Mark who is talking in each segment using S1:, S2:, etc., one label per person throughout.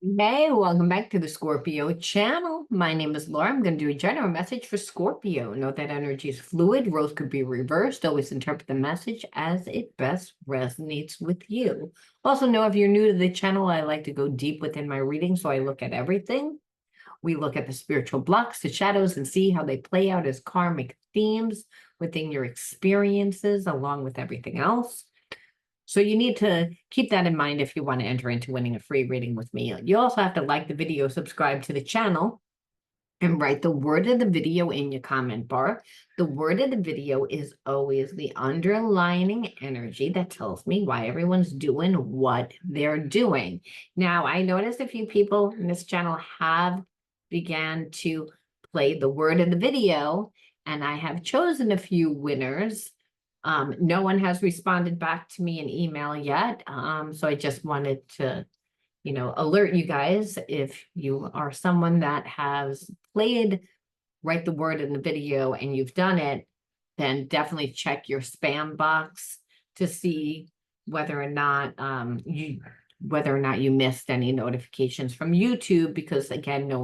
S1: Hey, welcome back to the Scorpio channel. My name is Laura. I'm going to do a general message for Scorpio. Note that energy is fluid. Roles could be reversed. Always interpret the message as it best resonates with you. Also, know if you're new to the channel, I like to go deep within my reading, so I look at everything. We look at the spiritual blocks, the shadows, and see how they play out as karmic themes within your experiences, along with everything else. So you need to keep that in mind if you want to enter into winning a free reading with me. You also have to like the video, subscribe to the channel, and write the word of the video in your comment bar. The word of the video is always the underlining energy that tells me why everyone's doing what they're doing. Now, I noticed a few people in this channel have began to play the word of the video, and I have chosen a few winners. No one has responded back to me in email yet, so I just wanted to alert you guys if you are someone that has played Write the Word in the video and you've done it, then definitely check your spam box to see whether or not you missed any notifications from YouTube, because again, no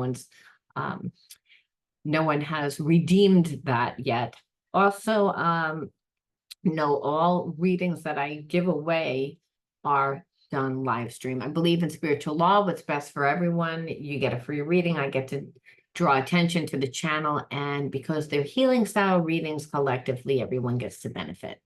S1: one has redeemed that yet. Also, no, all readings that I give away are done live stream. I believe in spiritual law, what's best for everyone. You get a free reading. I get to draw attention to the channel. And because they're healing style readings collectively, everyone gets to benefit.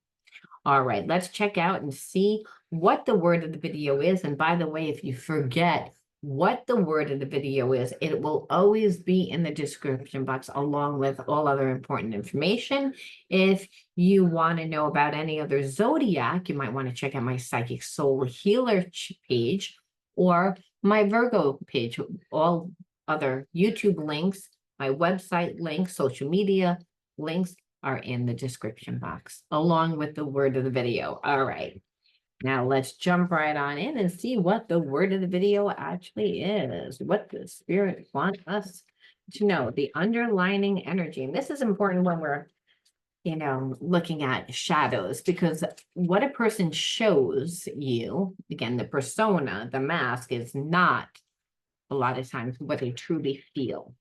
S1: All right, let's check out and see what the word of the video is. And by the way, if you forget what the word of the video is, it will always be in the description box along with all other important information. If you want to know about any other zodiac, you might want to check out my Psychic Soul Healer page or my Virgo page. All other YouTube links, my website links, social media links are in the description box, along with the word of the video. All right, now let's jump right on in and see what the word of the video actually is, what the spirit wants us to know, the underlining energy. And this is important when we're, looking at shadows, because what a person shows you, again, the persona, the mask, is not a lot of times what they truly feel.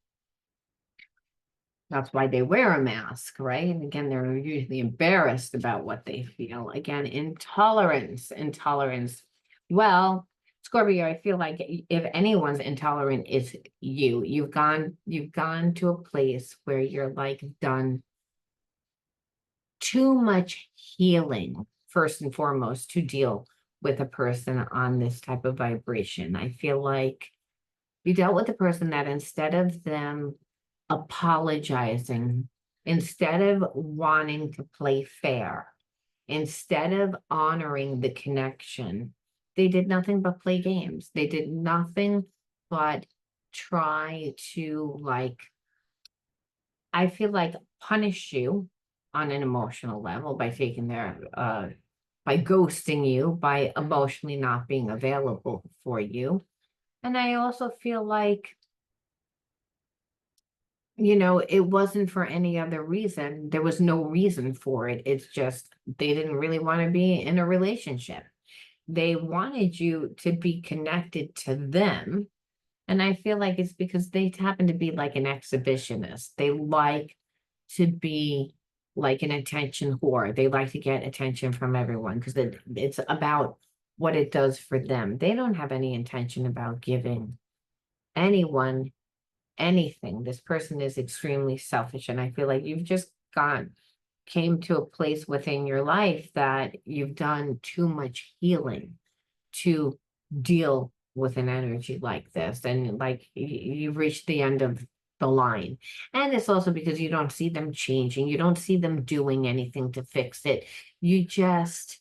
S1: That's why they wear a mask, right? And again, they're usually embarrassed about what they feel. Again, intolerance. Well, Scorpio, I feel like if anyone's intolerant, it's you. You've gone to a place where you're like done too much healing, first and foremost, to deal with a person on this type of vibration. I feel like you dealt with a person that instead of them apologizing, instead of wanting to play fair, instead of honoring the connection, they did nothing but play games. They did nothing but try to, I feel like, punish you on an emotional level by taking by ghosting you, by emotionally not being available for you. And I also feel like, it wasn't for any other reason. There was no reason for it. It's just they didn't really want to be in a relationship. They wanted you to be connected to them. And I feel like it's because they happen to be like an exhibitionist. They like to be like an attention whore. They like to get attention from everyone because it's about what it does for them. They don't have any intention about giving anyone anything. This person is extremely selfish. And I feel like you've just came to a place within your life that you've done too much healing to deal with an energy like this. And like you've reached the end of the line. And it's also because you don't see them changing. You don't see them doing anything to fix it. You just,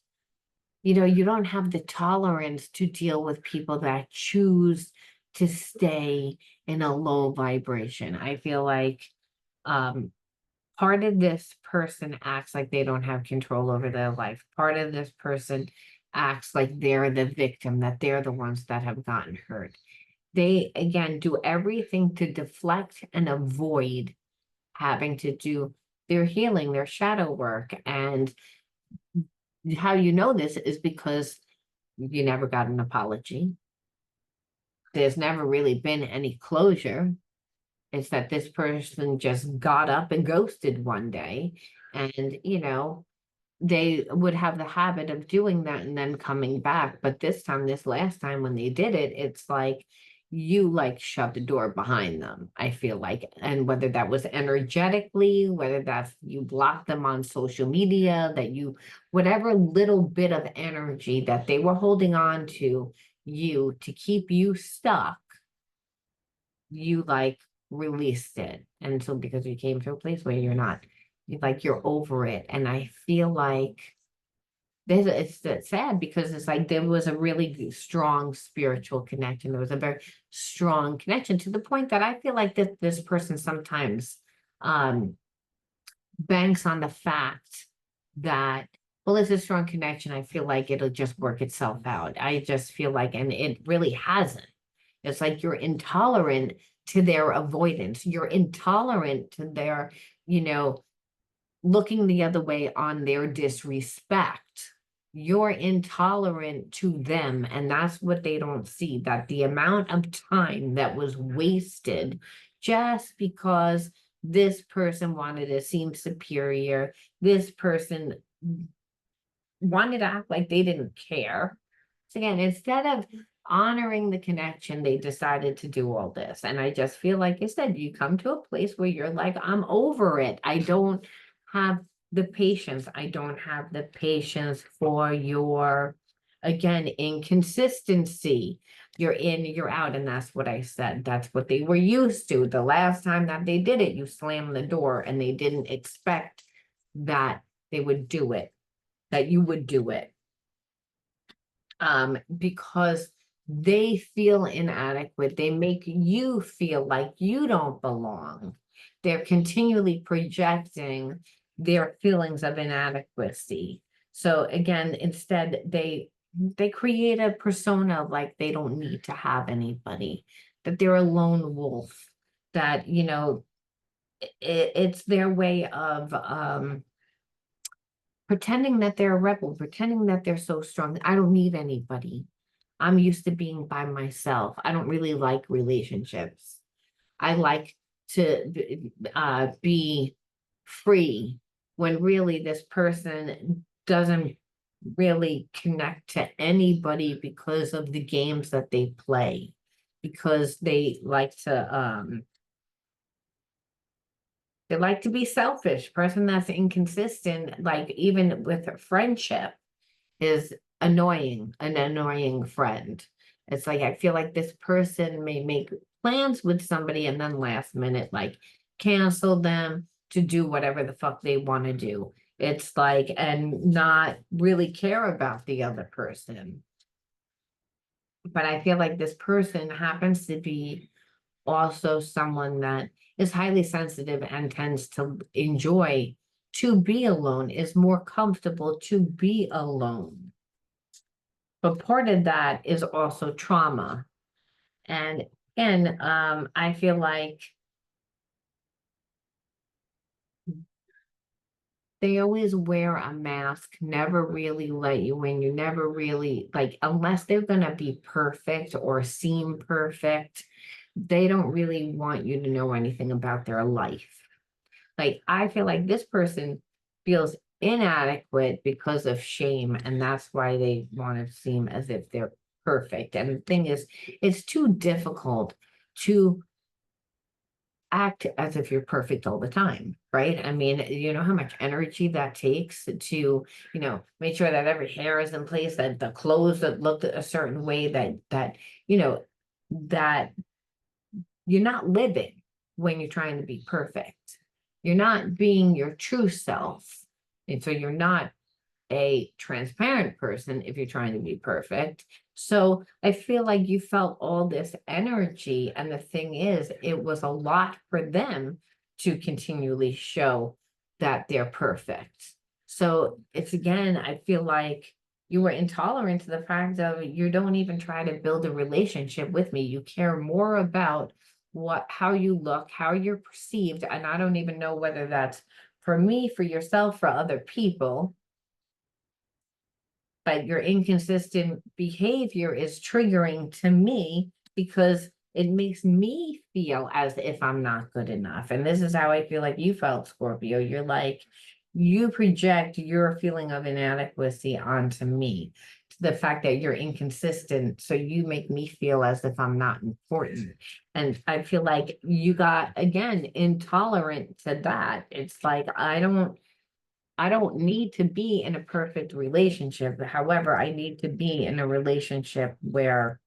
S1: you don't have the tolerance to deal with people that choose to stay in a low vibration. I feel like um, part of this person acts like they don't have control over their life. Part of this person acts like they're the victim, that they're the ones that have gotten hurt. They, again, do everything to deflect and avoid having to do their healing, their shadow work. And how you know this is because you never got an apology. there's never really been any closure. It's that this person just got up and ghosted one day. And, they would have the habit of doing that and then coming back. But this last time when they did it, it's like you like shut the door behind them, I feel like. And whether that was energetically, whether that's you blocked them on social media, that you, whatever little bit of energy that they were holding on to you to keep you stuck, you like released it. And so because you came to a place where you're not, you're over it. And I feel like it's sad because it's like there was a really strong spiritual connection. There was a very strong connection to the point that I feel like that this person sometimes um banks on the fact that, well, it's a strong connection. I feel like it'll just work itself out. I just feel like, and it really hasn't. It's like you're intolerant to their avoidance. You're intolerant to their, looking the other way on their disrespect. You're intolerant to them, and that's what they don't see, that the amount of time that was wasted just because this person wanted to seem superior, this person wanted to act like they didn't care. So again, instead of honoring the connection, they decided to do all this. And I just feel like I said, you come to a place where you're like, I'm over it. I don't have the patience. I don't have the patience for your, again, inconsistency. You're in, you're out. And that's what I said. That's what they were used to. The last time that they did it, you slammed the door and they didn't expect that they would do it, that you would do it. Because they feel inadequate. They make you feel like you don't belong. They're continually projecting their feelings of inadequacy. So again, instead they create a persona like they don't need to have anybody, that they're a lone wolf, that it's their way of pretending that they're a rebel, pretending that they're so strong. I don't need anybody. I'm used to being by myself. I don't really like relationships. I like to be free, when really this person doesn't really connect to anybody because of the games that they play, because they like to be selfish. Person that's inconsistent, like even with a friendship, is annoying, an annoying friend. It's like I feel like this person may make plans with somebody and then last minute like cancel them to do whatever the fuck they want to do. It's like, and not really care about the other person. But I feel like this person happens to be also someone that is highly sensitive and tends to enjoy to be alone, is more comfortable to be alone. But part of that is also trauma. And I feel like they always wear a mask, never really let you in. You never really, like, unless they're gonna be perfect or seem perfect, they don't really want you to know anything about their life. Like, I feel like this person feels inadequate because of shame, and that's why they want to seem as if they're perfect. And the thing is, it's too difficult to act as if you're perfect all the time, right? I mean, you know how much energy that takes to, make sure that every hair is in place, that the clothes that look a certain way, that you're not living when you're trying to be perfect. You're not being your true self. And so you're not a transparent person if you're trying to be perfect. So I feel like you felt all this energy. And the thing is, it was a lot for them to continually show that they're perfect. So it's again, I feel like you were intolerant to the fact of you don't even try to build a relationship with me. You care more about how you look, how you're perceived. And I don't even know whether that's for me, for yourself, for other people. But your inconsistent behavior is triggering to me because it makes me feel as if I'm not good enough. And this is how I feel like you felt, Scorpio. You're like, you project your feeling of inadequacy onto me, the fact that you're inconsistent. So you make me feel as if I'm not important. And I feel like you got, again, intolerant to that. It's like, I don't need to be in a perfect relationship. However, I need to be in a relationship where,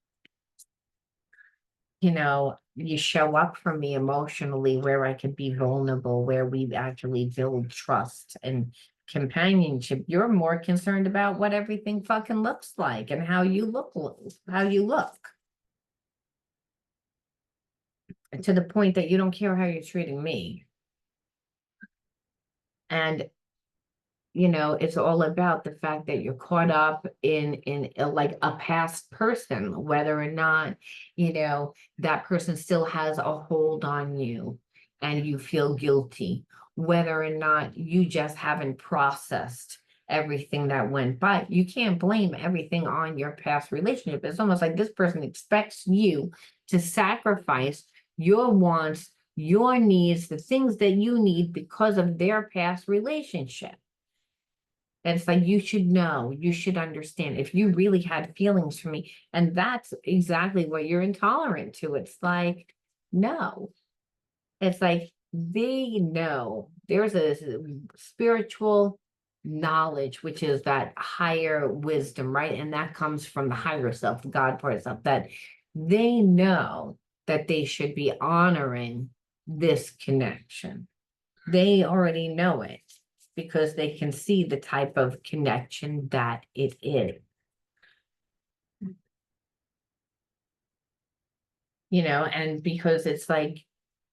S1: you show up for me emotionally, where I can be vulnerable, where we actually build trust and companionship. You're more concerned about what everything fucking looks like and how you look, to the point that you don't care how you're treating me. And it's all about the fact that you're caught up in like a past person, whether or not, that person still has a hold on you and you feel guilty, whether or not you just haven't processed everything that went by. You can't blame everything on your past relationship. It's almost like this person expects you to sacrifice your wants, your needs, the things that you need because of their past relationship. And it's like, you should know, you should understand if you really had feelings for me. And that's exactly what you're intolerant to. It's like, no, it's like they know there's a spiritual knowledge, which is that higher wisdom, right? And that comes from the higher self, the God part of self, that they know that they should be honoring this connection. They already know it because they can see the type of connection that it is. And because it's like,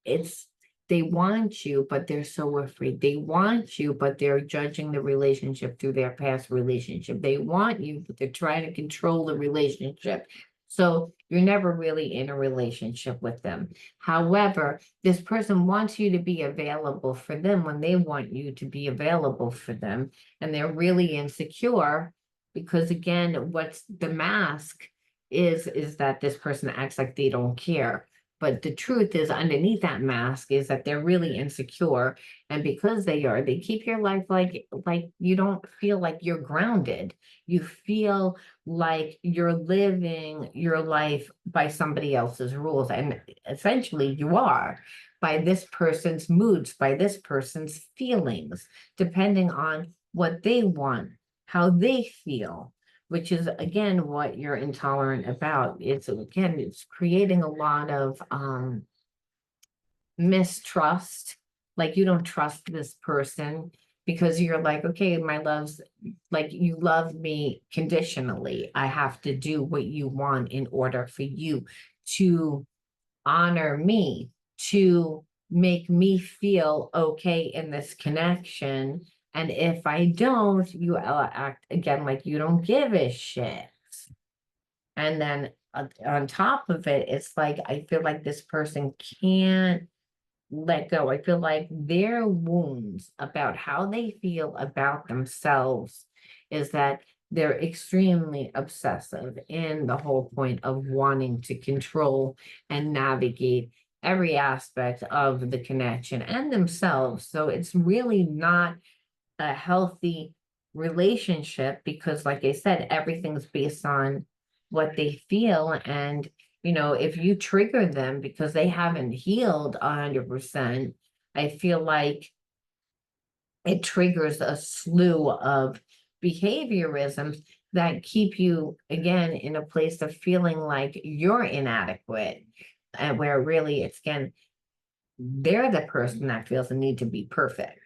S1: it's, they want you, but they're so afraid. They want you, but they're judging the relationship through their past relationship. They want you, but they're trying to control the relationship. So you're never really in a relationship with them. However, this person wants you to be available for them when they want you to be available for them. And they're really insecure because, again, what's the mask is that this person acts like they don't care. But the truth is, underneath that mask is that they're really insecure. And because they are, they keep your life like you don't feel like you're grounded. You feel like you're living your life by somebody else's rules. And essentially you are, by this person's moods, by this person's feelings, depending on what they want, how they feel, which is again what you're intolerant about. It's creating a lot of mistrust. Like, you don't trust this person because you're like, okay, my love's like, you love me conditionally. I have to do what you want in order for you to honor me, to make me feel okay in this connection. And if I don't, you act again like you don't give a shit. And then on top of it, it's like, I feel like this person can't let go. I feel like their wounds about how they feel about themselves is that they're extremely obsessive in the whole point of wanting to control and navigate every aspect of the connection and themselves. So it's really not a healthy relationship because, like I said, everything's based on what they feel. And if you trigger them because they haven't healed 100%, I feel like it triggers a slew of behaviorisms that keep you again in a place of feeling like you're inadequate, and where really it's, again, they're the person that feels the need to be perfect,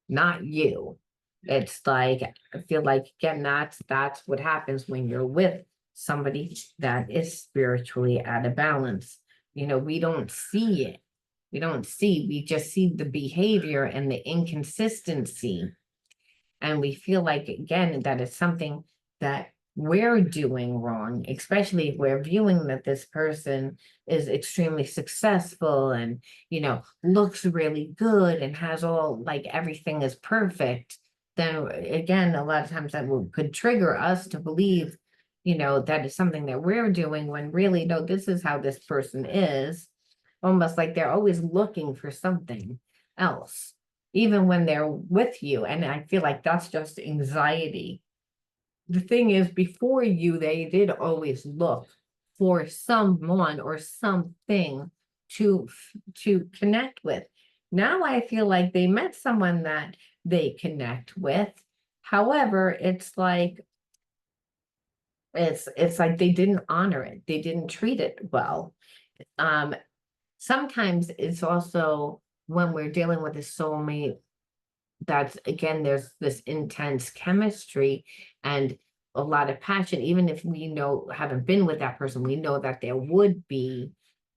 S1: not you. It's like, I feel like, again, that's what happens when you're with somebody that is spiritually out of balance. We don't see it. We just see the behavior and the inconsistency. And we feel like, again, that it's something that we're doing wrong, especially if we're viewing that this person is extremely successful and, looks really good and has all, like, everything is perfect. Then again, a lot of times that could trigger us to believe that is something that we're doing, when really, no, this is how this person is. Almost like they're always looking for something else, even when they're with you. And I feel like that's just anxiety. The thing is, before you, they did always look for someone or something to connect with. Now I feel like they met someone that they connect with. However, it's like they didn't honor it. They didn't treat it well. Um, Sometimes it's also when we're dealing with a soulmate, that's again, there's this intense chemistry and a lot of passion. Even if we haven't been with that person, we know that there would be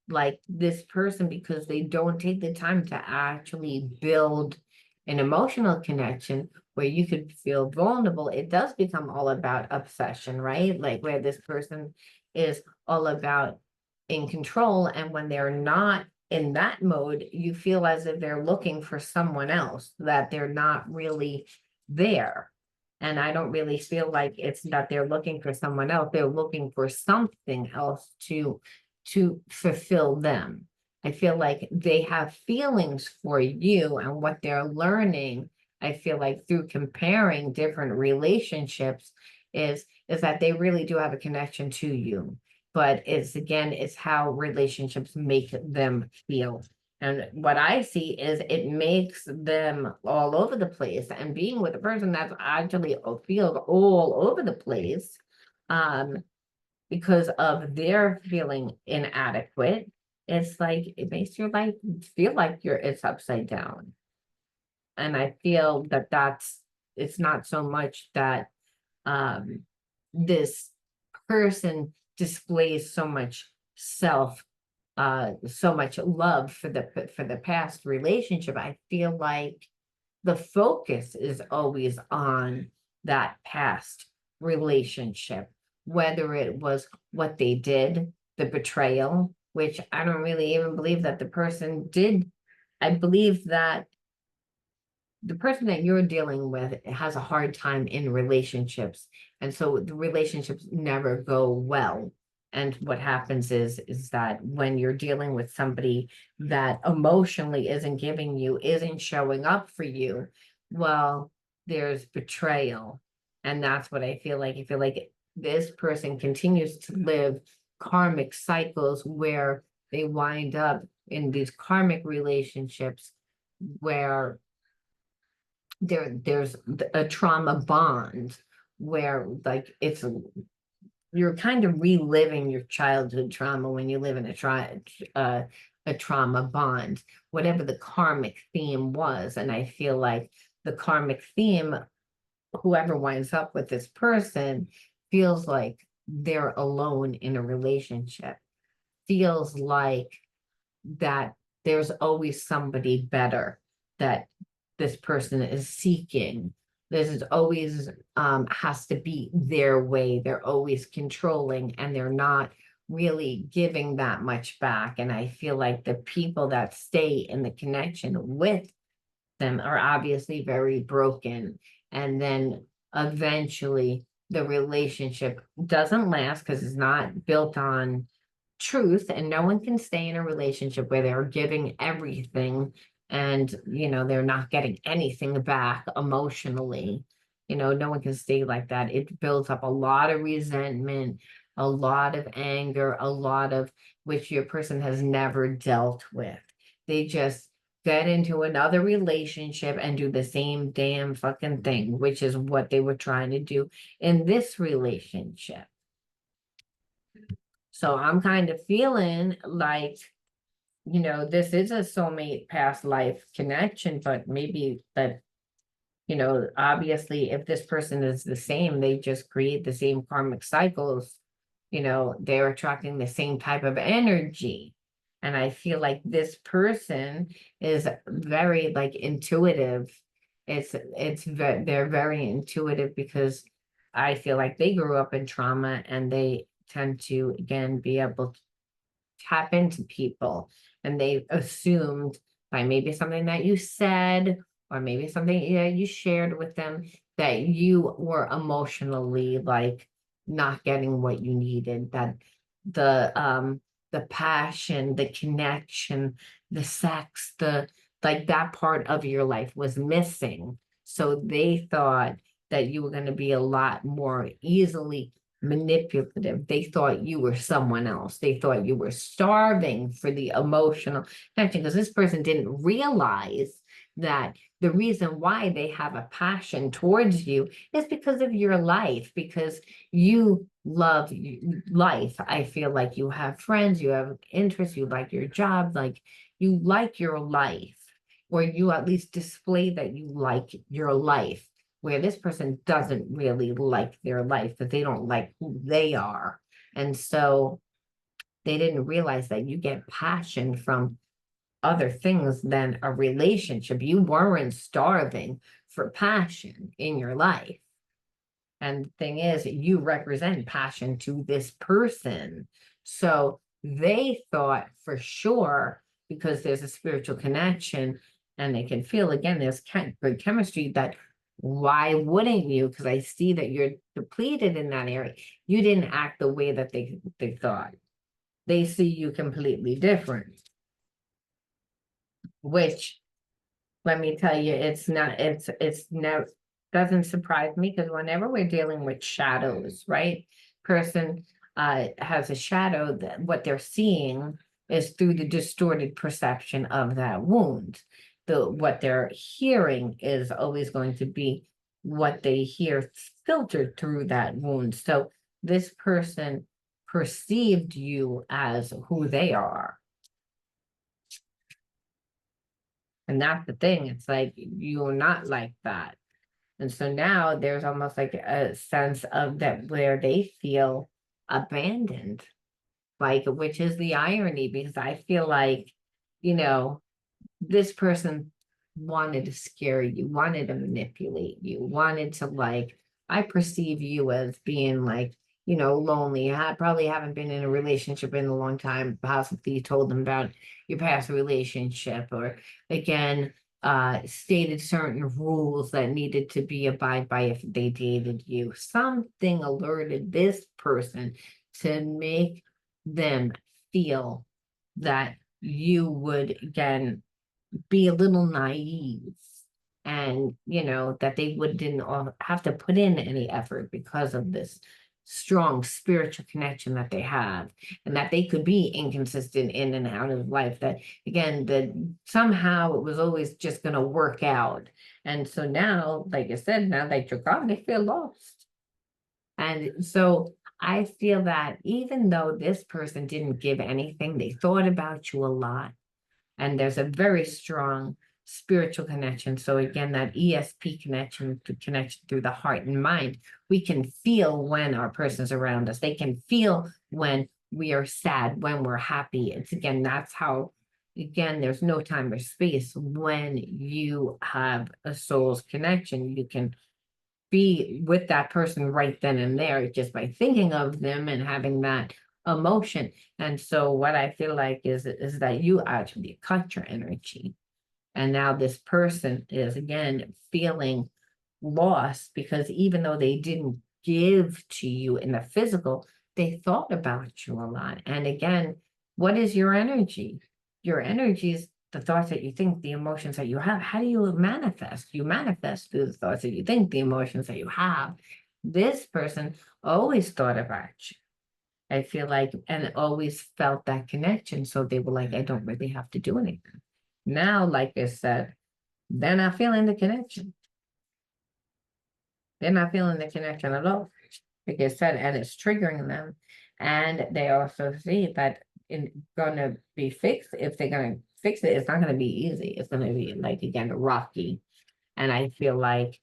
S1: like this person, because they don't take the time to actually build an emotional connection where you could feel vulnerable. It does become all about obsession, right? Like where this person is all about in control, and when they're not in that mode, you feel as if they're looking for someone else, that they're not really there. And I don't really feel like it's that they're looking for someone else. They're looking for something else to fulfill them. I feel like they have feelings for you, and what they're learning, I feel like through comparing different relationships is that they really do have a connection to you. But it's how relationships make them feel. And what I see is it makes them all over the place. And being with a person that's actually feels all over the place, um, because of their feeling inadequate, it's like it makes your life feel like it's upside down. And I feel that it's not so much that um this person displays so much self so much love for the past relationship. I feel like the focus is always on that past relationship, whether it was what they did, the betrayal, which I don't really even believe that the person did. I believe that the person that you're dealing with has a hard time in relationships, and so the relationships never go well. And what happens is that when you're dealing with somebody that emotionally isn't showing up for you, well, there's betrayal. And that's what I feel like. I feel like this person continues to live karmic cycles where they wind up in these karmic relationships where there's a trauma bond, where like you're kind of reliving your childhood trauma when you live in a trauma bond, whatever the karmic theme was. And I feel like the karmic theme, whoever winds up with this person feels like they're alone in a relationship, feels like that there's always somebody better that this person is seeking. This is always has to be their way. They're always controlling, and they're not really giving that much back. And I feel like the people that stay in the connection with them are obviously very broken. And then eventually the relationship doesn't last because it's not built on truth, and no one can stay in a relationship where they're giving everything and they're not getting anything back emotionally. No one can stay like that. It builds up a lot of resentment, a lot of anger, a lot of which your person has never dealt with. They just get into another relationship and do the same damn fucking thing, which is what they were trying to do in this relationship. So I'm kind of feeling like, this is a soulmate past life connection, but maybe that, obviously if this person is the same, they just create the same karmic cycles, they're attracting the same type of energy. And I feel like this person is very like intuitive. They're very intuitive because I feel like they grew up in trauma, and they tend to again be able to tap into people, and they assumed by maybe something that you said or maybe something you shared with them that you were emotionally like not getting what you needed, that the passion, the connection, the sex, the like that part of your life was missing. So they thought that you were going to be a lot more easily manipulative. They thought you were someone else. They thought you were starving for the emotional connection, because this person didn't realize that the reason why they have a passion towards you is because of your life, because you love life. I feel like you have friends, you have interests, you like your job, like you like your life, or you at least display that you like your life, where this person doesn't really like their life, that they don't like who they are. And so they didn't realize that you get passion from other things than a relationship. You weren't starving for passion in your life. And the thing is, you represent passion to this person. So they thought for sure, because there's a spiritual connection and they can feel, again, there's good chemistry, that why wouldn't you? Because I see that you're depleted in that area. You didn't act the way that they thought. They see you completely different, which, let me tell you, it's no, doesn't surprise me, because whenever we're dealing with shadows, right? Person has a shadow, that what they're seeing is through the distorted perception of that wound. What they're hearing is always going to be what they hear filtered through that wound. So this person perceived you as who they are. And that's the thing. It's like you're not like that. And so now there's almost like a sense of that where they feel abandoned, like, which is the irony, because I feel like, you know, this person wanted to scare you, wanted to manipulate you, wanted to, like, I perceive you as being like, lonely. I probably haven't been in a relationship in a long time. Possibly you told them about your past relationship, or again, stated certain rules that needed to be abide by if they dated you. Something alerted this person to make them feel that you would, again, be a little naive, and that they didn't have to put in any effort because of this strong spiritual connection that they have, and that they could be inconsistent in and out of life, that again, that somehow it was always just going to work out. And so now, like I said, now that you're gone, they feel lost. And so I feel that even though this person didn't give anything, they thought about you a lot, and there's a very strong spiritual connection. So again, that ESP connection, to connection through the heart and mind, we can feel when our person's around us. They can feel when we are sad, when we're happy. It's, again, that's how, again, there's no time or space. When you have a soul's connection, you can be with that person right then and there, just by thinking of them and having that emotion. And so what I feel like is that you actually cut your energy. And now this person is, again, feeling lost, because even though they didn't give to you in the physical, they thought about you a lot. And again, what is your energy? Your energy is the thoughts that you think, the emotions that you have. How do you manifest? You manifest through the thoughts that you think, the emotions that you have. This person always thought about you, I feel like, and always felt that connection. So they were like, I don't really have to do anything. Now, like I said, they're not feeling the connection. They're not feeling the connection at all, like I said, and it's triggering them. And they also see that it's going to be fixed. If they're going to fix it, it's not going to be easy. It's going to be, like, again, rocky. And I feel like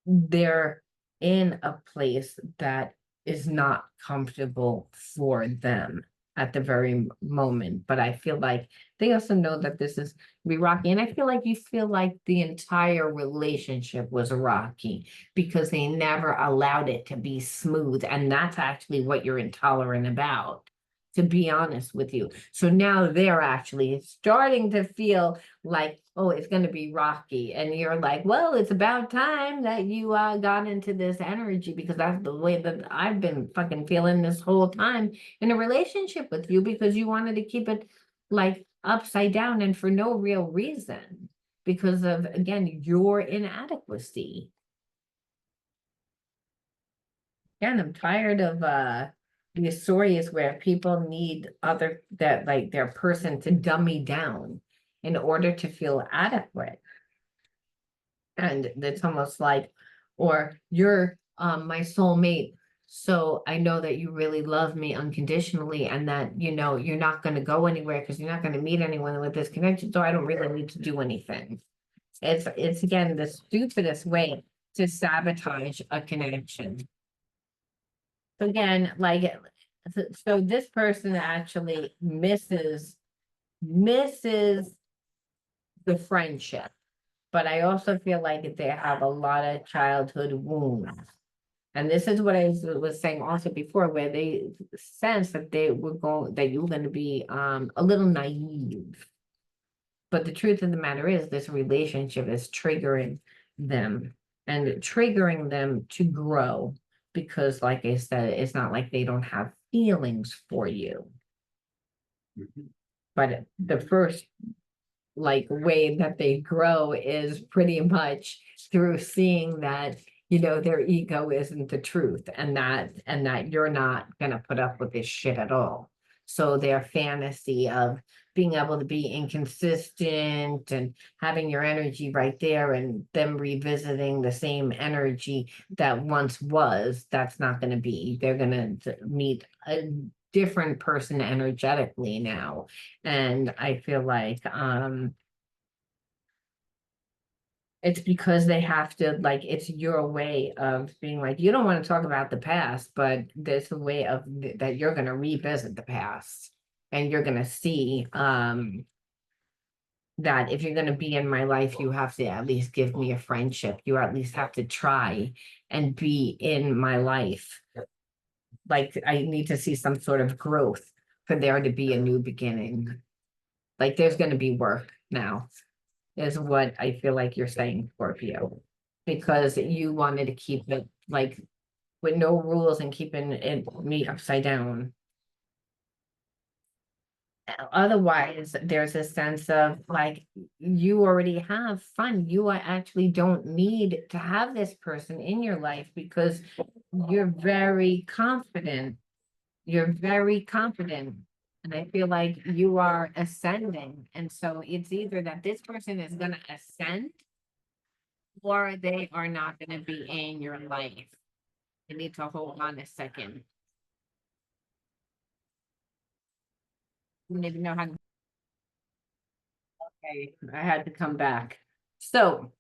S1: they're in a place that is not comfortable for them at the very moment. But I feel like they also know that this is be rocky. And I feel like you feel like the entire relationship was rocky, because they never allowed it to be smooth. And that's actually what you're intolerant about. to be honest with you. So now they're actually starting to feel like, oh, it's going to be rocky. And you're like, well, it's about time that you got into this energy, because that's the way that I've been fucking feeling this whole time in a relationship with you, because you wanted to keep it like upside down and for no real reason, because of, again, your inadequacy. Again, I'm tired of these stories where people need their person to dummy down in order to feel adequate. And it's almost like, or you're my soulmate, so I know that you really love me unconditionally, and that you're not going to go anywhere because you're not going to meet anyone with this connection, so I don't really need to do anything. It's again the stupidest way to sabotage a connection. So again, like, so this person actually misses the friendship, but I also feel like they have a lot of childhood wounds. And this is what I was saying also before, where they sense that that you were going to be a little naive. But the truth of the matter is, this relationship is triggering them and triggering them to grow, because, like I said, it's not like they don't have feelings for you. But the first way that they grow is pretty much through seeing that their ego isn't the truth, and that you're not gonna put up with this shit at all. So their fantasy of being able to be inconsistent and having your energy right there, and them revisiting the same energy that once was, that's not going to be. They're going to meet a different person energetically now. And I feel like it's because they have to, like, it's your way of being like, you don't want to talk about the past, but there's a way of that you're going to revisit the past, and you're going to see that if you're going to be in my life, you have to at least give me a friendship. You at least have to try and be in my life. Like, I need to see some sort of growth for there to be a new beginning. Like, there's going to be work now, is what I feel like you're saying, Scorpio, because you wanted to keep it like with no rules and keeping it me upside down. Otherwise, there's a sense of like, you already have fun. You actually don't need to have this person in your life, because you're very confident. You're very confident. And I feel like you are ascending. And so it's either that this person is going to ascend, or they are not going to be in your life. You need to hold on a second. You need to know how. Okay, I had to come back. So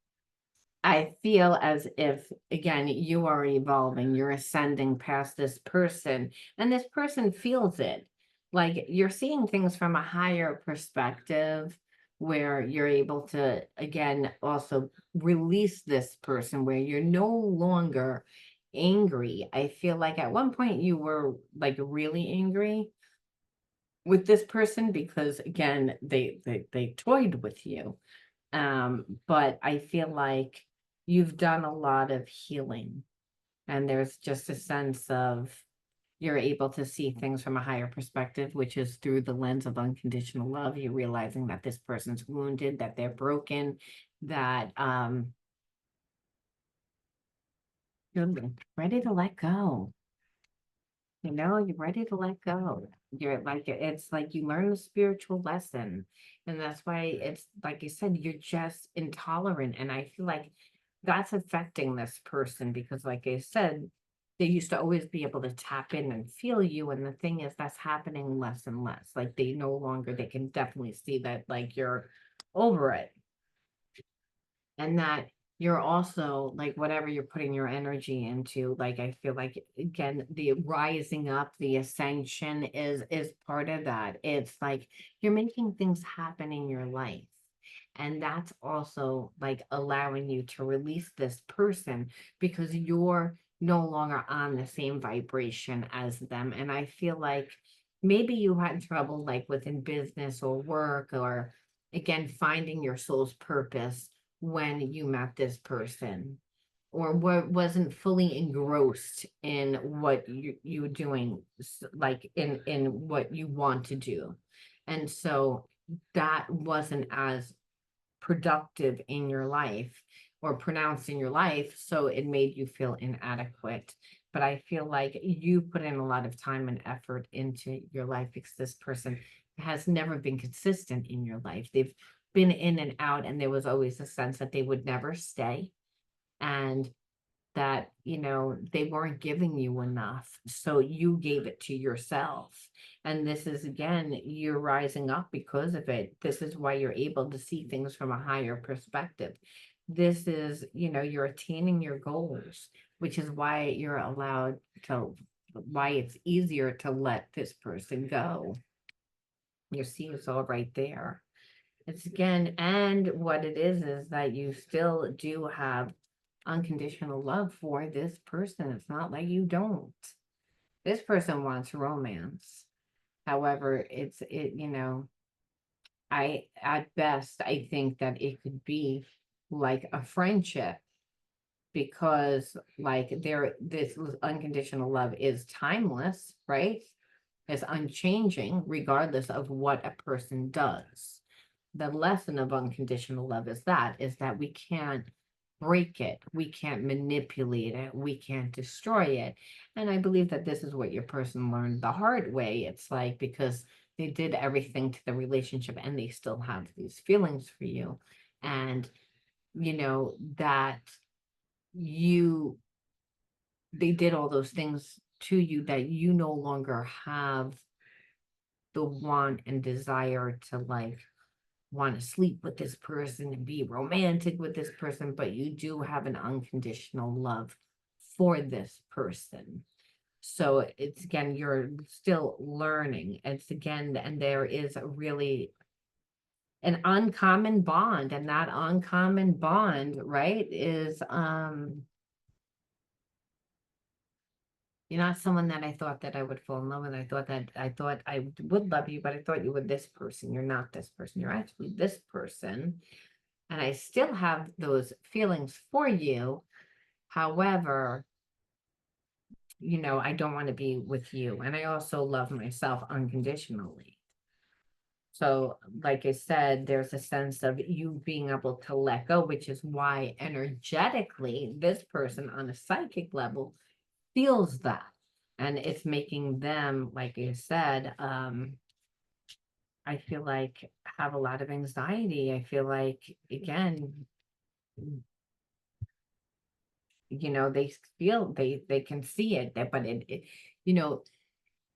S1: I feel as if, again, you are evolving, you're ascending past this person, and this person feels it. Like, you're seeing things from a higher perspective, where you're able to, again, also release this person, where you're no longer angry. I feel like at one point you were like really angry with this person, because again, they toyed with you. But I feel like you've done a lot of healing, and there's just a sense of you're able to see things from a higher perspective, which is through the lens of unconditional love. You're realizing that this person's wounded, that they're broken, that you're ready to let go. You're ready to let go. You're like, it's like you learn a spiritual lesson. And that's why it's like you said, you're just intolerant. And I feel like that's affecting this person, because, like I said, they used to always be able to tap in and feel you. And the thing is, that's happening less and less. Like, they no longer, they can definitely see that, like, you're over it. And that you're also like, whatever you're putting your energy into, like, I feel like, again, the rising up, the ascension is part of that. It's like you're making things happen in your life, and that's also like allowing you to release this person, because you're no longer on the same vibration as them. And I feel like maybe you had trouble like within business or work, or again, finding your soul's purpose when you met this person, or wasn't fully engrossed in what you're doing, like in what you want to do. And so that wasn't as productive in your life or pronounced in your life, so it made you feel inadequate. But I feel like you put in a lot of time and effort into your life, because this person has never been consistent in your life. They've been in and out, and there was always a sense that they would never stay, and that, they weren't giving you enough, so you gave it to yourself. And this is, again, you're rising up because of it. This is why you're able to see things from a higher perspective. This is, you're attaining your goals, which is why you're allowed to, why it's easier to let this person go. You see, it's all right there. It's, again, and what it is that you still do have unconditional love for this person. It's not like you don't. This person wants romance. However, at best, I think that it could be like a friendship, because like this unconditional love is timeless, right? It's unchanging regardless of what a person does. The lesson of unconditional love is that we can't break it, we can't manipulate it, we can't destroy it. And I believe that this is what your person learned the hard way. It's like, because they did everything to the relationship and they still have these feelings for you, and that you they did all those things to you, that you no longer have the want and desire to like want to sleep with this person and be romantic with this person, but you do have an unconditional love for this person. So it's, again, you're still learning. It's, again, and there is a really an uncommon bond, and that uncommon bond, right, is you're not someone that I thought that I would fall in love with. I thought I would love you, but I thought you were this person. You're not this person. You're actually this person. And I still have those feelings for you. However, I don't want to be with you. And I also love myself unconditionally. So, like I said, there's a sense of you being able to let go, which is why energetically this person on a psychic level feels that. And it's making them, like you said, I feel like have a lot of anxiety. I feel like, again, they feel they can see it, but you know,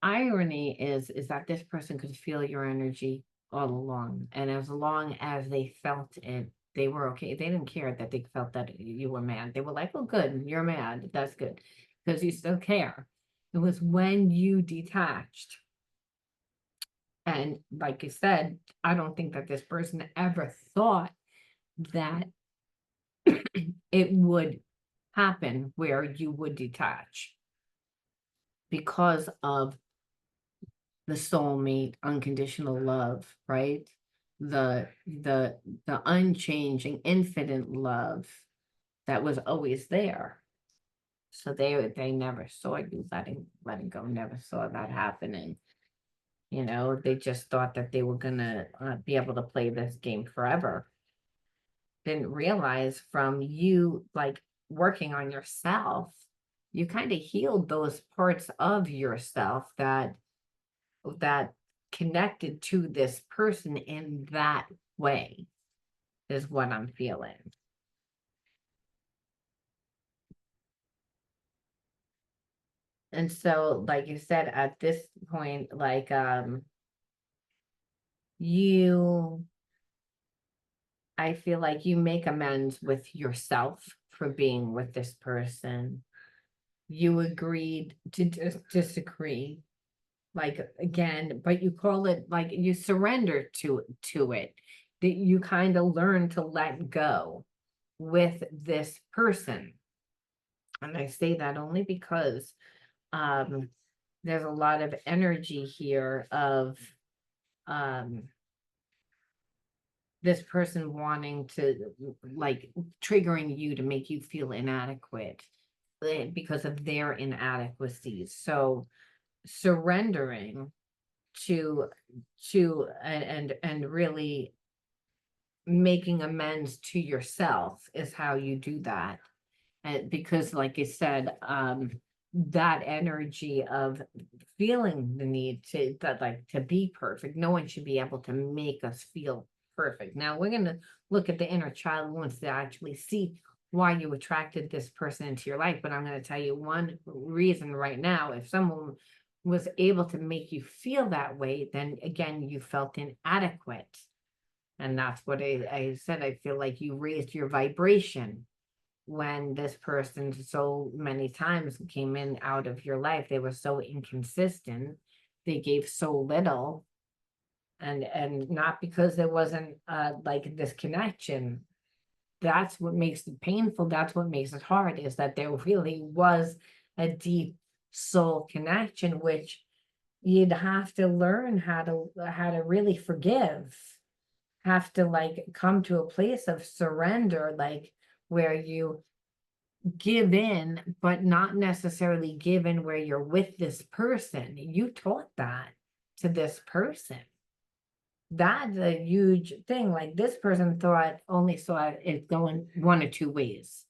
S1: irony is that this person could feel your energy all along. And as long as they felt it, they were okay. They didn't care that they felt that you were mad. They were like, oh, good, you're mad. That's good. Because you still care. It was when you detached. And like you said, I don't think that this person ever thought that it would happen where you would detach, because of the soulmate, unconditional love, right? The unchanging, infinite love that was always there. So they never saw you letting go, never saw that happening. They just thought that they were gonna be able to play this game forever. Didn't realize from you like working on yourself, you kind of healed those parts of yourself that connected to this person in that way, is what I'm feeling. And so, like you said, at this point, like you I feel like you make amends with yourself for being with this person. You agreed to disagree, like, again, but you call it, like, you surrender to it, that you kind of learn to let go with this person. And I say that only because um there's a lot of energy here of this person wanting to, like, triggering you to make you feel inadequate because of their inadequacies. So surrendering to and really making amends to yourself is how you do that. And because, like I said, that energy of feeling the need to that, like, to be perfect, no one should be able to make us feel perfect. Now we're going to look at the inner child wounds to actually see why you attracted this person into your life. But I'm going to tell you one reason right now. If someone was able to make you feel that way, then again, you felt inadequate. And that's what I said. I feel like you raised your vibration when this person so many times came in out of your life. They were so inconsistent. They gave so little. And not because there wasn't like this connection. That's what makes it painful. That's what makes it hard, is that there really was a deep soul connection, which you'd have to learn how to really forgive, have to, like, come to a place of surrender, like, where you give in, but not necessarily give in where you're with this person. You taught that to this person. That's a huge thing. Like, this person only saw it going one or two ways.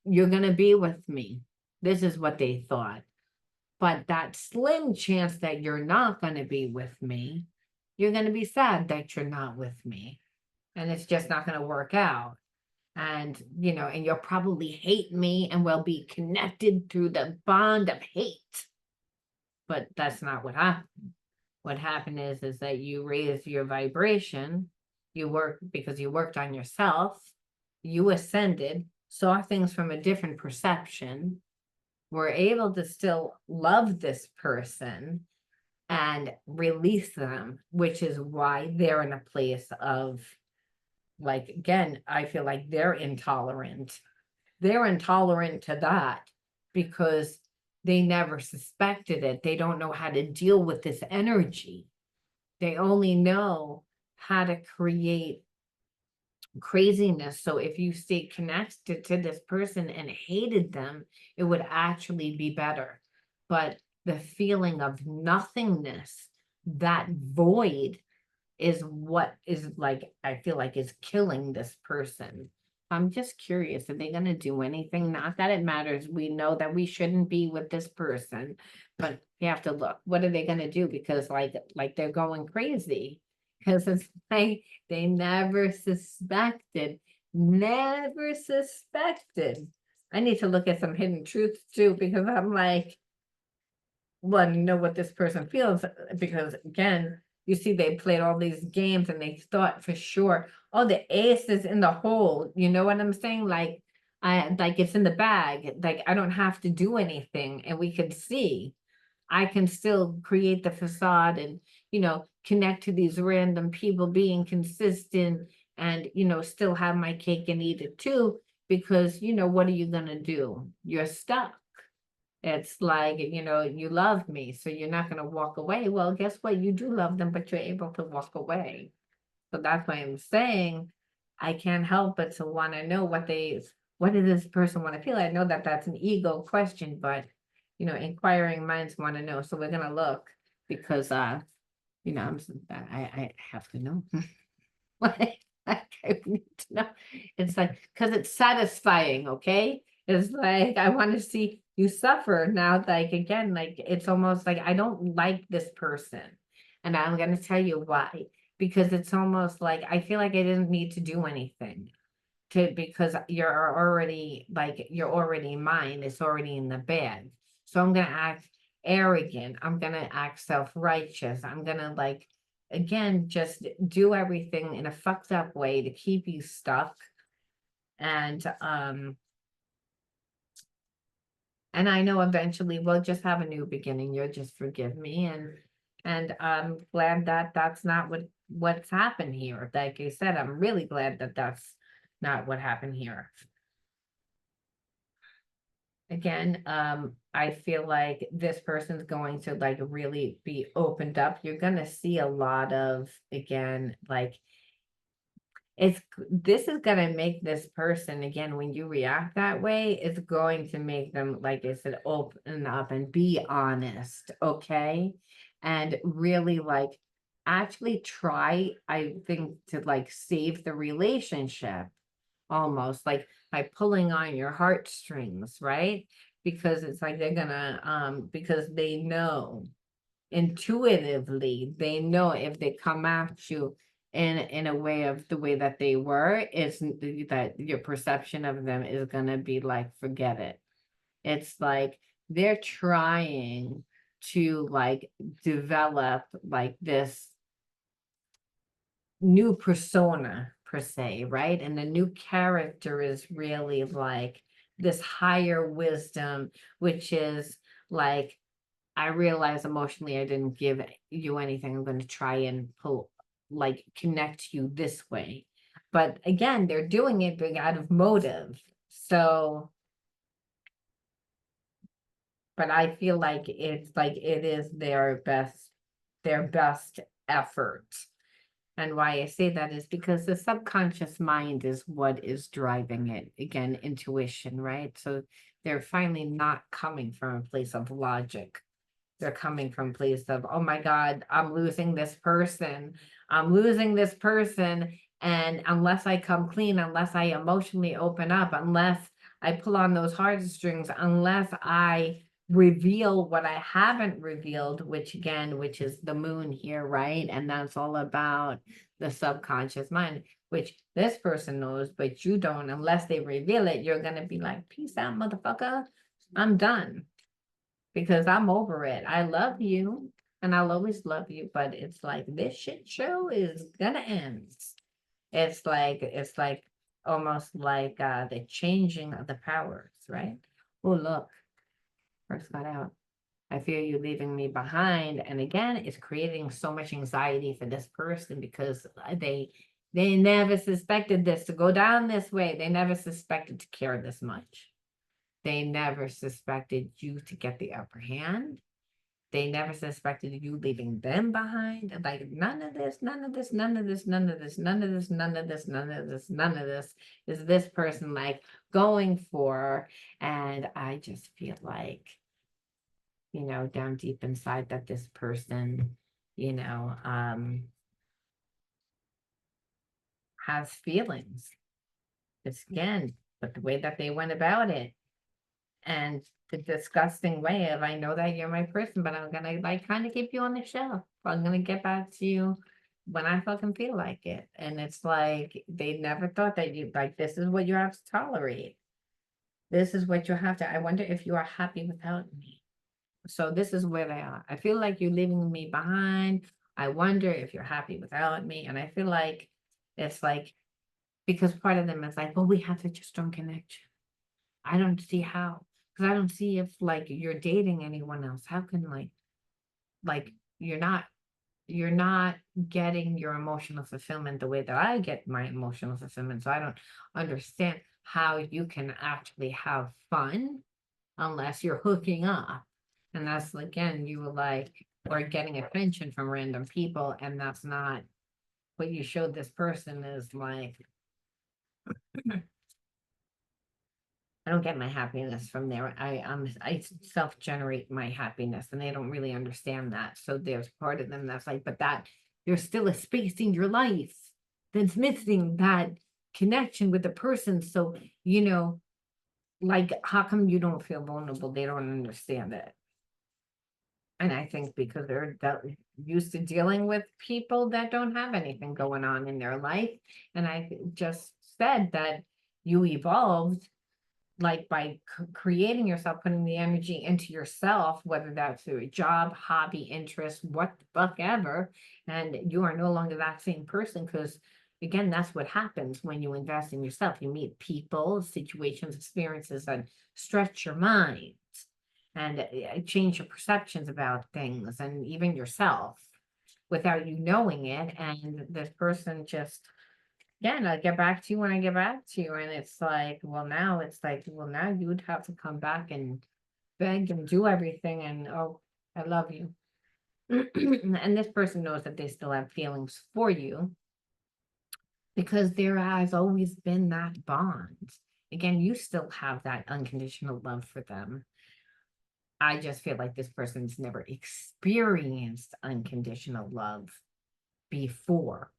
S1: You're gonna be with me. This is what they thought. But that slim chance that you're not gonna be with me, you're gonna be sad that you're not with me. And it's just not gonna work out. And, and you'll probably hate me and we'll be connected through the bond of hate. But that's not what happened. What happened is that you raised your vibration, because you worked on yourself, you ascended, saw things from a different perception, were able to still love this person and release them, which is why they're in a place of, like, again, I feel like they're intolerant. They're intolerant to that because they never suspected it. They don't know how to deal with this energy. They only know how to create craziness. So if you stay connected to this person and hated them, it would actually be better. But the feeling of nothingness, that void, is what is, like, I feel like is killing this person. I'm just curious, are they going to do anything? Not that it matters. We know that we shouldn't be with this person, but you have to look. What are they going to do? Because, like they're going crazy. Because it's like they never suspected. Never suspected. I need to look at some hidden truths too, because I'm like, well, you know what this person feels, because again, you see, they played all these games and they thought for sure, oh, the ace is in the hole. You know what I'm saying? Like, it's in the bag. Like, I don't have to do anything. And we can see, I can still create the facade and, connect to these random people, being consistent, and, still have my cake and eat it too. Because, what are you going to do? You're stuck. It's like, you love me, so you're not going to walk away. Well, guess what? You do love them, but you're able to walk away. So that's why I'm saying I can't help but to want to know what does this person want to feel? I know that that's an ego question, but, inquiring minds want to know. So we're going to look because, I have to know. Like, I need to know. It's like, because it's satisfying, okay? It's like, I want to see you suffer now. Like, again, like, it's almost like I don't like this person. And I'm going to tell you why. Because it's almost like I feel like I didn't need to do anything because you're already mine. It's already in the bag. So I'm going to act arrogant. I'm going to act self-righteous. I'm going to, like, again, just do everything in a fucked up way to keep you stuck. And I know eventually we'll just have a new beginning. You'll just forgive me, and I'm glad that that's not what's happened here. Like I said, I'm really glad that that's not what happened here. again, I feel like this person's going to like really be opened up. You're gonna see a lot of, again, like this is gonna make this person, again, when you react that way, it's going to make them, like I said, open up and be honest, okay? And really like actually try, I think, to like save the relationship almost like by pulling on your heartstrings, right? Because it's like they're gonna because they know intuitively, they know if they come at you in a way of the way that they were, it's that your perception of them is gonna be like, forget it. It's like they're trying to like develop like this new persona per se, right? And the new character is really like this higher wisdom, which is like, I realize emotionally I didn't give you anything. I'm going to try and pull, like, connect you this way. But again, they're doing it big out of motive. So, but I feel like it's like it is their best effort. And why I say that is because the subconscious mind is what is driving it. Again, intuition, right? So they're finally not coming from a place of logic. They're coming from a place of, oh my God, I'm losing this person. I'm losing this person. And unless I come clean, unless I emotionally open up, unless I pull on those heartstrings, unless I reveal what I haven't revealed, which again, which is the moon here, right? And that's all about the subconscious mind, which this person knows, but you don't. Unless they reveal it, you're going to be like, peace out, motherfucker. I'm done because I'm over it. I love you and I'll always love you, but it's like this shit show is gonna end. It's like almost like the changing of the powers, right? Oh, look, first got out. I fear you leaving me behind. And again, it's creating so much anxiety for this person because they never suspected this to go down this way. They never suspected to care this much. They never suspected you to get the upper hand. They never suspected you leaving them behind. Like none of this, none of this, none of this, none of this, none of this, none of this, none of this, none of this is this person like going for. And I just feel like, down deep inside that this person, you know, um, has feelings. It's again, but the way that they went about it. And the disgusting way of, I know that you're my person, but I'm gonna like kind of keep you on the shelf. I'm gonna get back to you when I fucking feel like it. And it's like they never thought that you like this is what you have to tolerate. This is what you have to. I wonder if you are happy without me. So this is where they are. I feel like you're leaving me behind. I wonder if you're happy without me. And I feel like it's like because part of them is like, well, we have such a strong connection. I don't see how, because I don't see if like you're dating anyone else. How can like you're not getting your emotional fulfillment the way that I get my emotional fulfillment. So I don't understand how you can actually have fun unless you're hooking up. And that's again, you were like, or getting attention from random people, and that's not what you showed this person is like I don't get my happiness from there. I self-generate my happiness and they don't really understand that. So there's part of them that's like, but that there's still a space in your life that's missing that connection with the person. So, like how come you don't feel vulnerable? They don't understand it. And I think because they're used to dealing with people that don't have anything going on in their life. And I just said that you evolved like by creating yourself, putting the energy into yourself, whether that's through a job, hobby, interest, what the fuck ever, and you are no longer that same person because again, that's what happens when you invest in yourself. You meet people, situations, experiences that stretch your mind and change your perceptions about things and even yourself without you knowing it. And this person just again, I'll get back to you when I get back to you. And it's like, well, now it's like, well, now you would have to come back and beg and do everything. And oh, I love you. And this person knows that they still have feelings for you because there has always been that bond. Again, you still have that unconditional love for them. I just feel like this person's never experienced unconditional love before,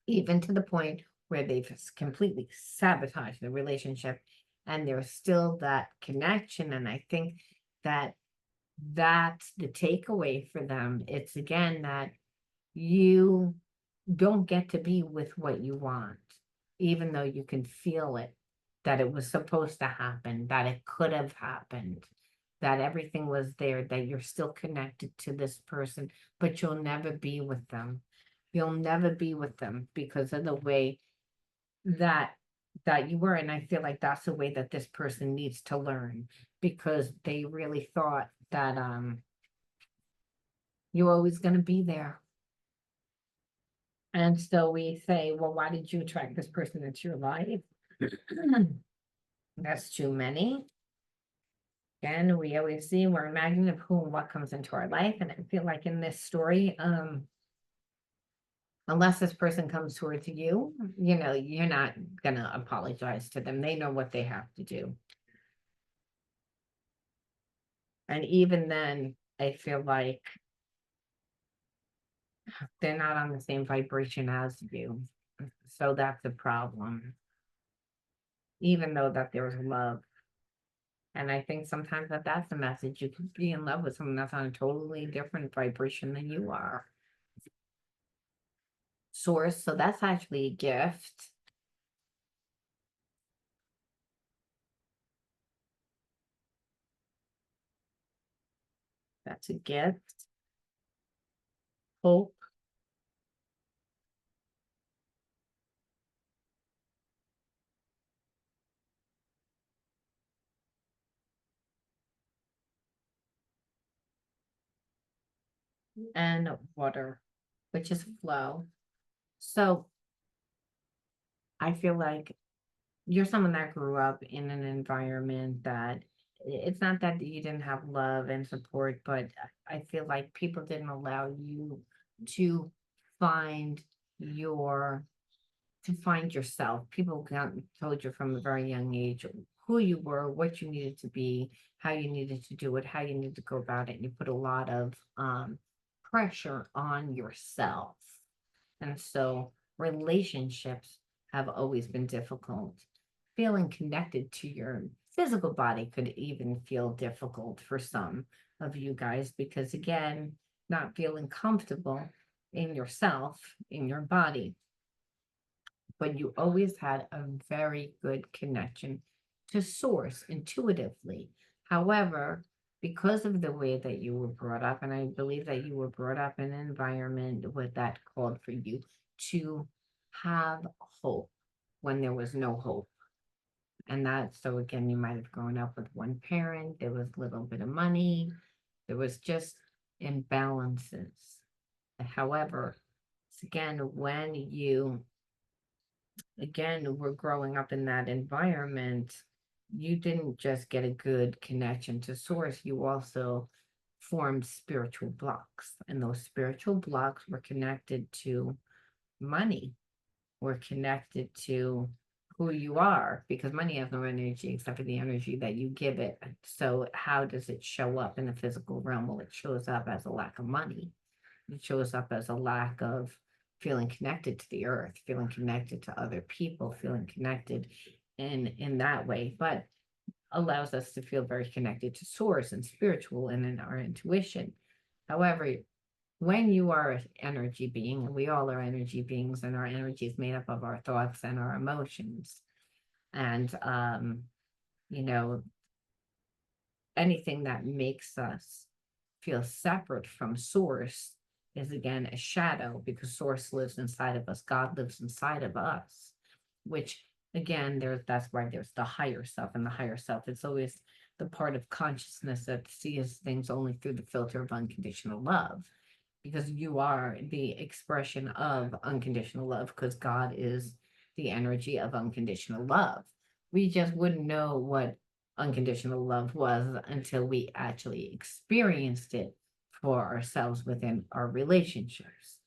S1: even to the point where they've completely sabotaged the relationship and there's still that connection. And I think that that's the takeaway for them. It's again that you don't get to be with what you want, even though you can feel it, that it was supposed to happen, that it could have happened, that everything was there, that you're still connected to this person, but you'll never be with them. You'll never be with them because of the way that you were. And I feel like that's the way that this person needs to learn, because they really thought that you're always going to be there. And so we say, well, why did you attract this person into your life? That's too many. Again, we always see we're imagining of who and what comes into our life. And I feel like in this story, unless this person comes towards you, you know, you're not gonna apologize to them. They know what they have to do. And even then, I feel like they're not on the same vibration as you. So that's a problem, even though that there's love. And I think sometimes that that's the message. You could be in love with someone that's on a totally different vibration than you are. Source, so that's actually a gift. That's a gift. Hope. And water, which is flow. So I feel like you're someone that grew up in an environment that it's not that you didn't have love and support, but I feel like people didn't allow you to find your find yourself. People told you from a very young age who you were, what you needed to be, how you needed to do it, how you needed to go about it. And you put a lot of pressure on yourself. And so relationships have always been difficult. Feeling connected to your physical body could even feel difficult for some of you guys because, again, not feeling comfortable in yourself, in your body. But you always had a very good connection to source intuitively. However, because of the way that you were brought up, and I believe that you were brought up in an environment with that called for you to have hope when there was no hope. And that, so again, you might have grown up with one parent, there was a little bit of money, there was just imbalances. However, again, when you again were growing up in that environment, you didn't just get a good connection to source, you also formed spiritual blocks. And those spiritual blocks were connected to money, were connected to who you are, because money has no energy except for the energy that you give it. So, how does it show up in the physical realm? Well, it shows up as a lack of money, it shows up as a lack of feeling connected to the earth, feeling connected to other people, feeling connected in that way, but allows us to feel very connected to source and spiritual and in our intuition. However, when you are an energy being, and we all are energy beings, and our energy is made up of our thoughts and our emotions, and you know, anything that makes us feel separate from source is again a shadow, because source lives inside of us, God lives inside of us, which again that's why there's the higher self. And the higher self, it's always the part of consciousness that sees things only through the filter of unconditional love. because you are the expression of unconditional love, because God is the energy of unconditional love. We just wouldn't know what unconditional love was until we actually experienced it for ourselves within our relationships.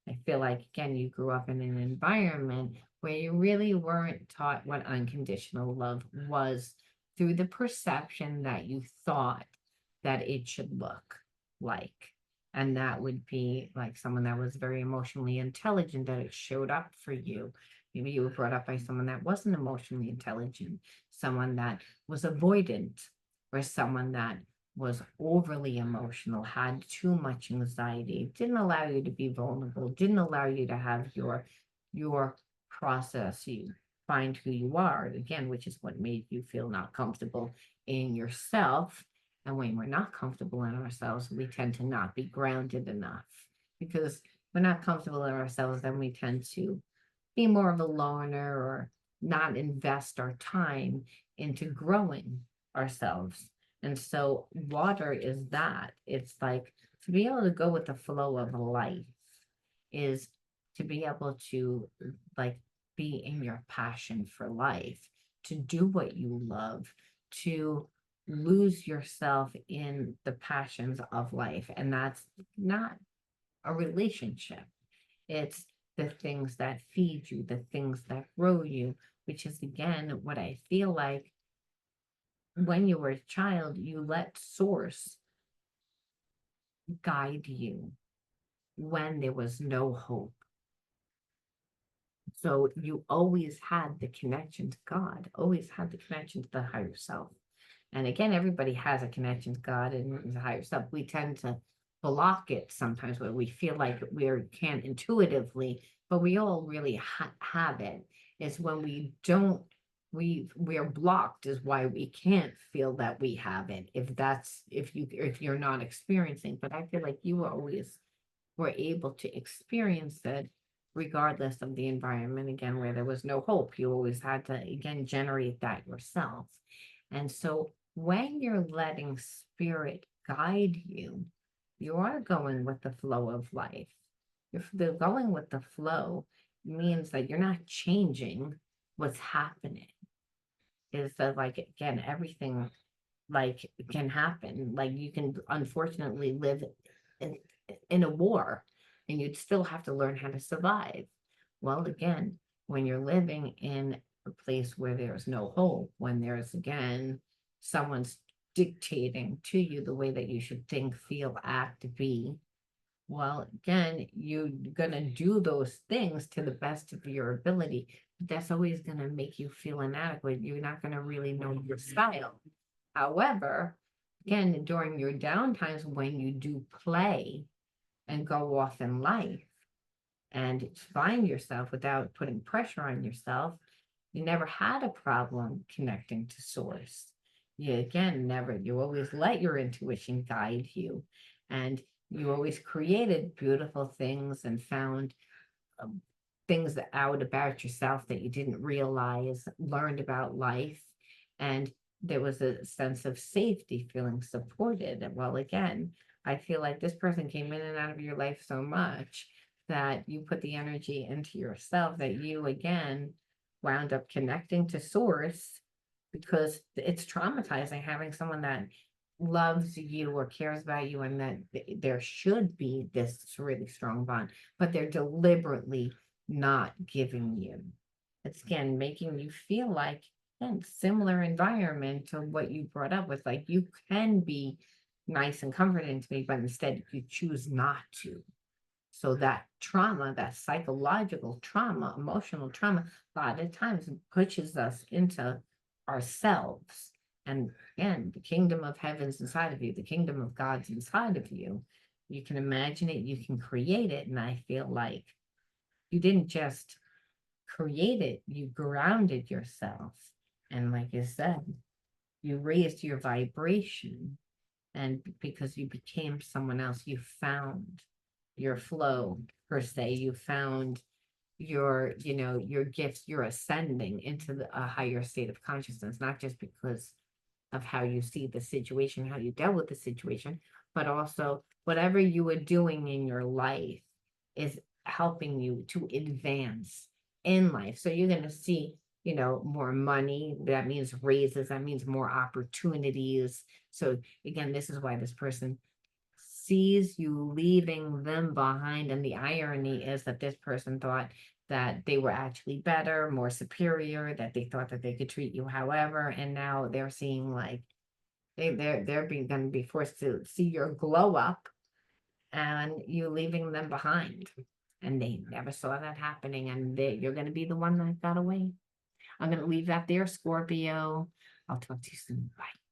S1: I feel like, again, you grew up in an environment where you really weren't taught what unconditional love was through the perception that you thought that it should look like. And that would be like someone that was very emotionally intelligent, that it showed up for you. Maybe you were brought up by someone that wasn't emotionally intelligent, someone that was avoidant, or someone that was overly emotional, had too much anxiety, didn't allow you to be vulnerable, didn't allow you to have your process, you find who you are, again, which is what made you feel not comfortable in yourself. And when we're not comfortable in ourselves, we tend to not be grounded enough, because we're not comfortable in ourselves, then we tend to be more of a loner, or not invest our time into growing ourselves. And so water is that. It's like, to be able to go with the flow of life is to be able to, like, be in your passion for life, to do what you love, to lose yourself in the passions of life. And that's not a relationship. It's the things that feed you, the things that grow you, which is, again, what I feel like when you were a child, you let source guide you when there was no hope. So you always had the connection to God, always had the connection to the higher self. And again, everybody has a connection to God and the higher self. We tend to block it sometimes where we feel like we can't intuitively, but we all really have it. It's when we don't, we're blocked is why we can't feel that we have it. If you're not experiencing, but I feel like you always were able to experience it regardless of the environment, again, where there was no hope. You always had to, again, generate that yourself. And so when you're letting spirit guide you, you are going with the flow of life. If the going with the flow means that you're not changing what's happening. Is that, like, again, everything, like, can happen. Like, you can unfortunately live in, in a war, and you'd still have to learn how to survive. Well, again, when you're living in a place where there's no hope, when there's, again, someone's dictating to you the way that you should think, feel, act, be, well, again, you're going to do those things to the best of your ability, but that's always going to make you feel inadequate. You're not going to really know your style. However, again, during your downtimes, when you do play and go off in life and find yourself without putting pressure on yourself, you never had a problem connecting to source. You, again, never, you always let your intuition guide you. And you always created beautiful things and found um, things out about yourself that you didn't realize, learned about life. And there was a sense of safety, feeling supported. And well, again, I feel like this person came in and out of your life so much that you put the energy into yourself that you, again, wound up connecting to source, because it's traumatizing having someone that loves you or cares about you, and that there should be this really strong bond, but they're deliberately not giving you. It's, again, making you feel like, again, similar environment to what you brought up with, like, you can be nice and comforting to me, but instead you choose not to. So that trauma, that psychological trauma, emotional trauma, a lot of times pushes us into ourselves. And again, the kingdom of heaven's inside of you, the kingdom of God's inside of you. You can imagine it, you can create it. And I feel like you didn't just create it, you grounded yourself. And like you said, you raised your vibration. And because you became someone else, you found your flow, per se. You found your gifts. You're ascending into a higher state of consciousness, not just because of how you see the situation, how you dealt with the situation, but also whatever you are doing in your life is helping you to advance in life. So you're going to see, more money. That means raises. That means more opportunities. So again, this is why this person sees you leaving them behind. And the irony is that this person thought that they were actually better, more superior, that they thought that they could treat you however, and now they're seeing like they're being going to be forced to see your glow up and you leaving them behind. And they never saw that happening, and you're going to be the one that got away. I'm going to leave that there, Scorpio. I'll talk to you soon. Bye.